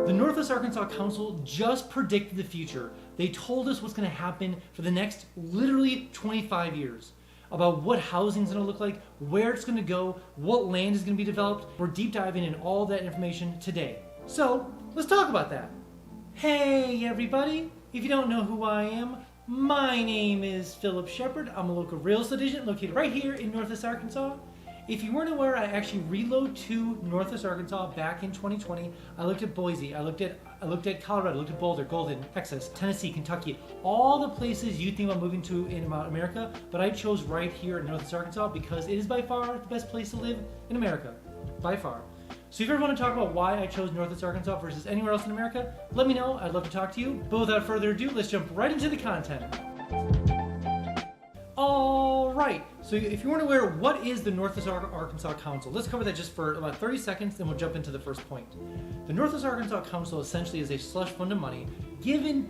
The Northwest Arkansas Council just predicted the future. They told us what's going to happen for the next literally 25 years. About what housing is going to look like, where it's going to go, what land is going to be developed. We're deep diving in all that information today. So let's talk about that. Hey everybody, if you don't know who I am, my name is Phillip Shepard. I'm a local real estate agent located right here in Northwest Arkansas. If you weren't aware, I actually relocated to Northwest Arkansas back in 2020. I looked at Boise, I looked at Colorado, I looked at Boulder, Golden, Texas, Tennessee, Kentucky, all the places you think about moving to in America, but I chose right here in Northwest Arkansas because it is by far the best place to live in America, by far. So if you ever want to talk about why I chose Northwest Arkansas versus anywhere else in America, let me know. I'd love to talk to you. But without further ado, let's jump right into the content. All right, so if you weren't aware, what is the Northwest Arkansas Council? Let's cover that just for about 30 seconds, then we'll jump into the first point. The Northwest Arkansas Council essentially is a slush fund of money given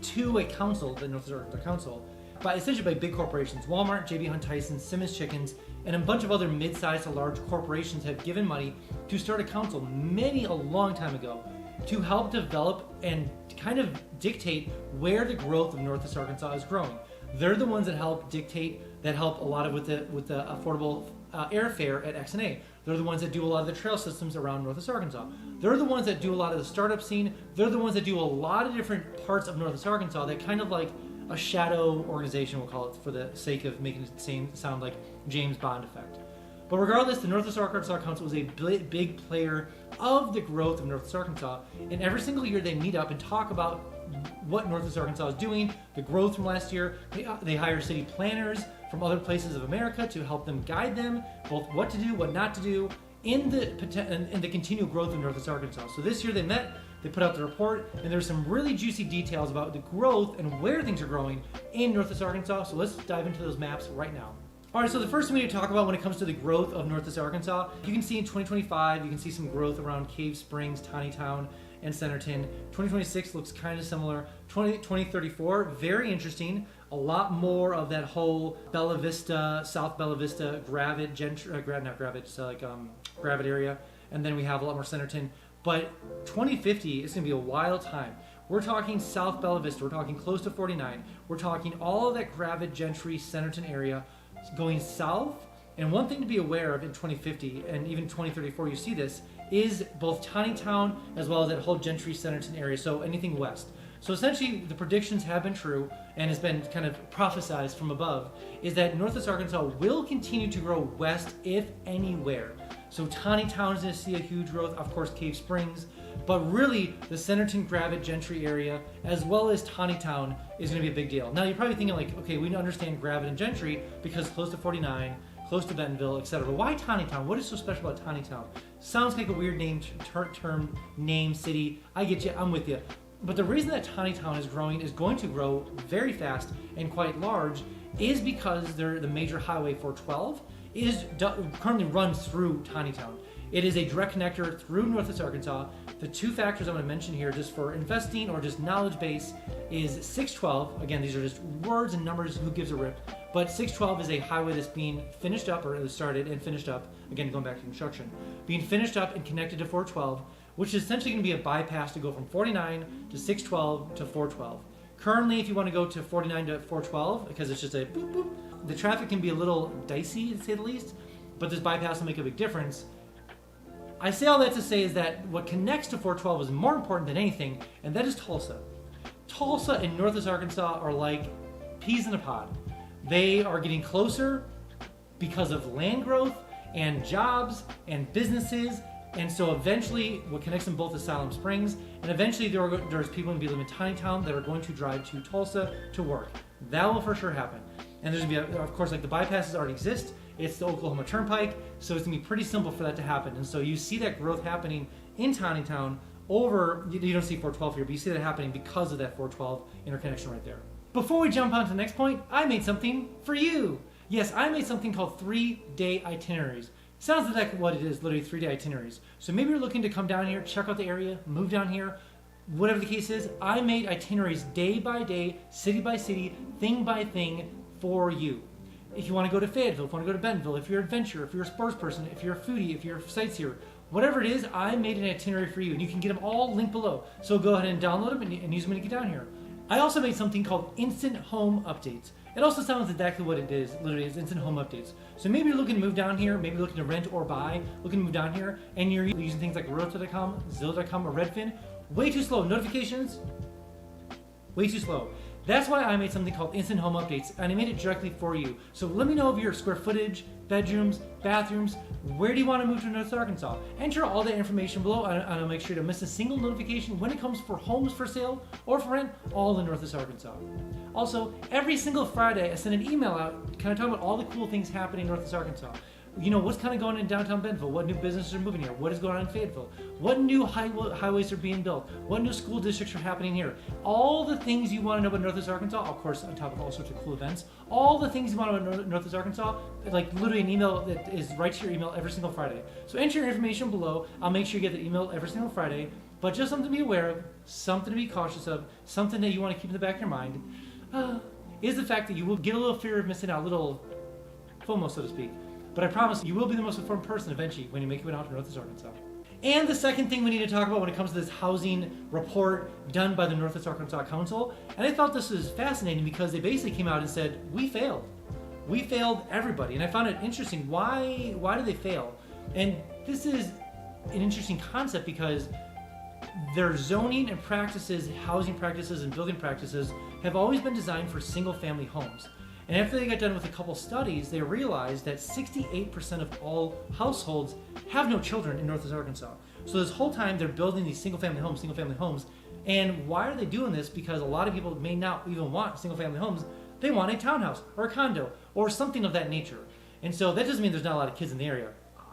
to a council, the Northwest Arkansas Council, essentially by big corporations. Walmart, J.B. Hunt Tyson, Simmons Chickens, and a bunch of other mid-sized to large corporations have given money to start a council a long time ago to help develop and kind of dictate where the growth of Northwest Arkansas is growing. They're the ones that help a lot of with the affordable airfare at X&A. They're the ones that do a lot of the trail systems around Northwest Arkansas. They're the ones that do a lot of the startup scene. They're the ones that do a lot of different parts of Northwest Arkansas that kind of like a shadow organization, we'll call it, for the sake of making it sound like James Bond effect. But regardless, the Northwest Arkansas Council is a big player of the growth of Northwest Arkansas, and every single year they meet up and talk about what Northwest Arkansas is doing, the growth from last year. They hire city planners from other places of America to help them guide them, both what to do, what not to do, in the continual growth of Northwest Arkansas. So this year they met, they put out the report, and there's some really juicy details about the growth and where things are growing in Northwest Arkansas. So let's dive into those maps right now. All right, so the first thing we need to talk about when it comes to the growth of Northwest Arkansas, you can see in 2025, you can see some growth around Cave Springs, Tawnytown, and Centerton. 2026 looks kind of similar. 2034, very interesting. A lot more of that whole Bella Vista, South Bella Vista, Gravitt area. And then we have a lot more Centerton. But 2050 is going to be a wild time. We're talking South Bella Vista. We're talking close to 49. We're talking all of that Gravitt, Gentry, Centerton area going south. And one thing to be aware of in 2050 and even 2034, you see this, is both Tawnytown as well as that whole Gentry, Centerton area, so anything west. So essentially, the predictions have been true and has been kind of prophesized from above, is that Northwest Arkansas will continue to grow west, if anywhere. So Tawnytown is going to see a huge growth, of course Cave Springs, but really the Centerton, Gravitt, Gentry area, as well as Tawnytown, is going to be a big deal. Now you're probably thinking like, okay, we understand Gravitt and Gentry because close to 49, close to Bentonville, etc. Why Tawnytown? What is so special about Tawnytown? Sounds like a weird name, term, name, city. I get you, I'm with you. But the reason that Tawnytown is going to grow very fast and quite large, is because the major highway 412 currently runs through Tawnytown. It is a direct connector through Northwest Arkansas. The two factors I'm going to mention here, just for investing or just knowledge base, is 612. Again, these are just words and numbers, who gives a rip. But 612 is a highway that's being finished up, or it was started and finished up, again going back to construction, being finished up and connected to 412, which is essentially going to be a bypass to go from 49 to 612 to 412. Currently, if you want to go to 49 to 412, because it's just a boop boop, the traffic can be a little dicey, to say the least, but this bypass will make a big difference. I say all that to say is that what connects to 412 is more important than anything, and that is Tulsa. Tulsa and Northwest Arkansas are like peas in a pod. They are getting closer because of land growth and jobs and businesses, and so eventually what connects them both is Siloam Springs, and eventually there's people going to be living in Tawnytown that are going to drive to Tulsa to work. That will for sure happen. And there's going to be, of course, like the bypasses already exist. It's the Oklahoma Turnpike, so it's going to be pretty simple for that to happen. And so you see that growth happening in Tawnytown over, you don't see 412 here, but you see that happening because of that 412 interconnection right there. Before we jump on to the next point, I made something for you. Yes, I made something called 3-day itineraries. Sounds like what it is, literally 3-day itineraries. So maybe you're looking to come down here, check out the area, move down here, whatever the case is. I made itineraries day by day, city by city, thing by thing for you. If you want to go to Fayetteville, if you want to go to Bentonville, if you're an adventurer, if you're a sports person, if you're a foodie, if you're a sightseer, Whatever it is, I made an itinerary for you, and you can get them all linked below. So go ahead and download them and use them when you get down here. I also made something called Instant Home Updates. It also sounds exactly what it is. Literally, it's Instant Home Updates. So maybe you're looking to move down here, maybe looking to rent or buy, looking to move down here, and you're using things like Realtor.com, Zillow.com, or Redfin. Way too slow. Notifications, way too slow. That's why I made something called Instant Home Updates, and I made it directly for you. So let me know of your square footage, bedrooms, bathrooms, where do you want to move to Northwest Arkansas? Enter all that information below, and I'll make sure to miss a single notification when it comes for homes for sale or for rent, all in Northwest Arkansas. Also, every single Friday, I send an email out kind of talking about all the cool things happening in Northwest Arkansas. You know, what's kind of going on in downtown Bentonville, what new businesses are moving here, what is going on in Fayetteville, what new highways are being built, what new school districts are happening here. All the things you want to know about Northwest Arkansas, of course, on top of all sorts of cool events, all the things you want to know about Northwest Arkansas, like literally an email that is right to your email every single Friday. So enter your information below. I'll make sure you get the email every single Friday, but just something to be aware of, something to be cautious of, something that you want to keep in the back of your mind, is the fact that you will get a little fear of missing out, a little FOMO, so to speak. But I promise you will be the most informed person eventually when you make your way out to Northwest Arkansas. And the second thing we need to talk about when it comes to this housing report done by the Northwest Arkansas Council, and I thought this was fascinating because they basically came out and said, we failed. We failed everybody. And I found it interesting. Why did they fail? And this is an interesting concept because their zoning and practices, housing practices and building practices have always been designed for single family homes. And after they got done with a couple studies, they realized that 68% of all households have no children in Northwest Arkansas. So this whole time they're building these single-family homes. And why are they doing this? Because a lot of people may not even want single-family homes. They want a townhouse or a condo or something of that nature. And so that doesn't mean there's not a lot of kids in the area.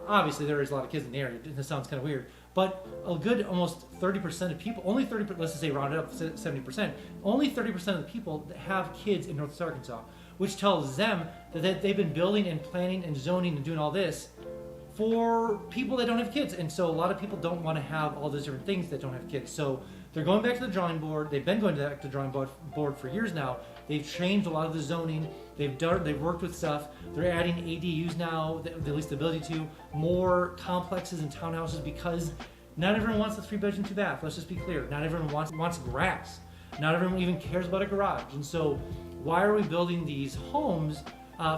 Obviously, there is a lot of kids in the area. This sounds kind of weird. But a good almost 30% of people, only 30%, let's just say round it up, 70%, only 30% of the people that have kids in Northwest Arkansas, which tells them that they've been building and planning and zoning and doing all this for people that don't have kids. And so a lot of people don't want to have all those different things that don't have kids. So they're going back to the drawing board. They've been going back to the drawing board for years now. They've changed a lot of the zoning. They've worked with stuff. They're adding ADUs now, at least the ability to, more complexes and townhouses because not everyone wants a 3-bedroom, 2-bath. Let's just be clear. Not everyone wants grass. Not everyone even cares about a garage. And so why are we building these homes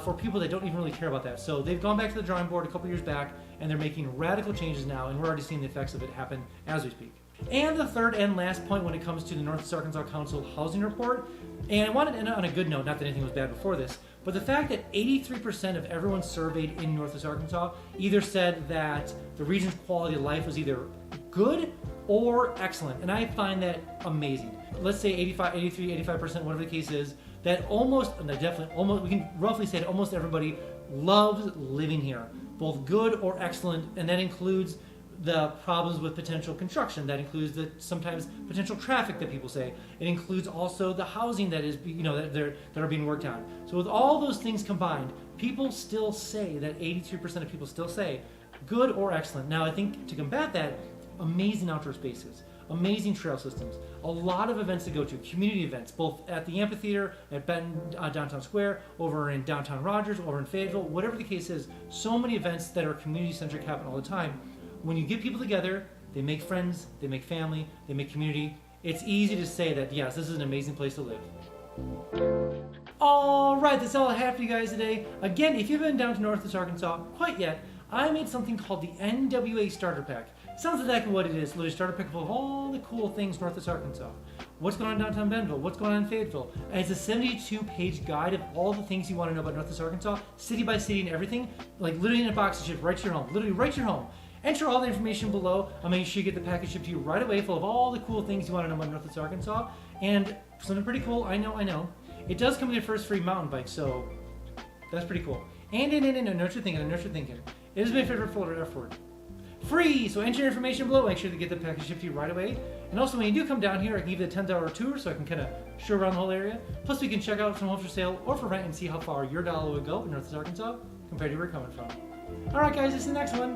for people that don't even really care about that? So they've gone back to the drawing board a couple years back, and they're making radical changes now, and we're already seeing the effects of it happen as we speak. And the third and last point when it comes to the Northwest Arkansas Council Housing Report, and I wanted to end on a good note, not that anything was bad before this, but the fact that 83% of everyone surveyed in Northwest Arkansas either said that the region's quality of life was either good or excellent, and I find that amazing. Let's say 85, 83, 85%, whatever the case is, that we can roughly say that almost everybody loves living here, both good or excellent, and that includes the problems with potential construction. That includes the sometimes potential traffic that people say. It includes also the housing that is, that are being worked on. So with all those things combined, people still say that 83% of people still say good or excellent. Now I think to combat that, amazing outdoor spaces, amazing trail systems, a lot of events to go to, community events, both at the amphitheater, at Benton Downtown Square, over in downtown Rogers, over in Fayetteville, whatever the case is, so many events that are community-centric happen all the time. When you get people together, they make friends, they make family, they make community. It's easy to say that, yes, this is an amazing place to live. Alright, that's all I have for you guys today. Again, if you haven't been down to Northwest Arkansas quite yet, I made something called the NWA Starter Pack. Sounds exactly what it is. Literally starter pack of all the cool things Northwest Arkansas. What's going on in downtown Bentonville? What's going on in Fayetteville? And it's a 72-page guide of all the things you want to know about Northwest Arkansas, city by city and everything. Like literally in a box shipped right to your home. Literally right to your home. Enter all the information below. I'll make sure you get the package shipped to you right away, full of all the cool things you want to know about Northwest Arkansas. And something pretty cool, I know. It does come with your first free mountain bike, so that's pretty cool. And I know what you're thinking. It is my favorite folder F word. Free! So enter your information below. Make sure to get the package shipped to you right away. And also, when you do come down here, I can give you a 10-hour tour so I can kind of show around the whole area. Plus, we can check out some homes for sale or for rent and see how far your dollar would go in Northwest Arkansas compared to where you're coming from. Alright, guys, this is the next one.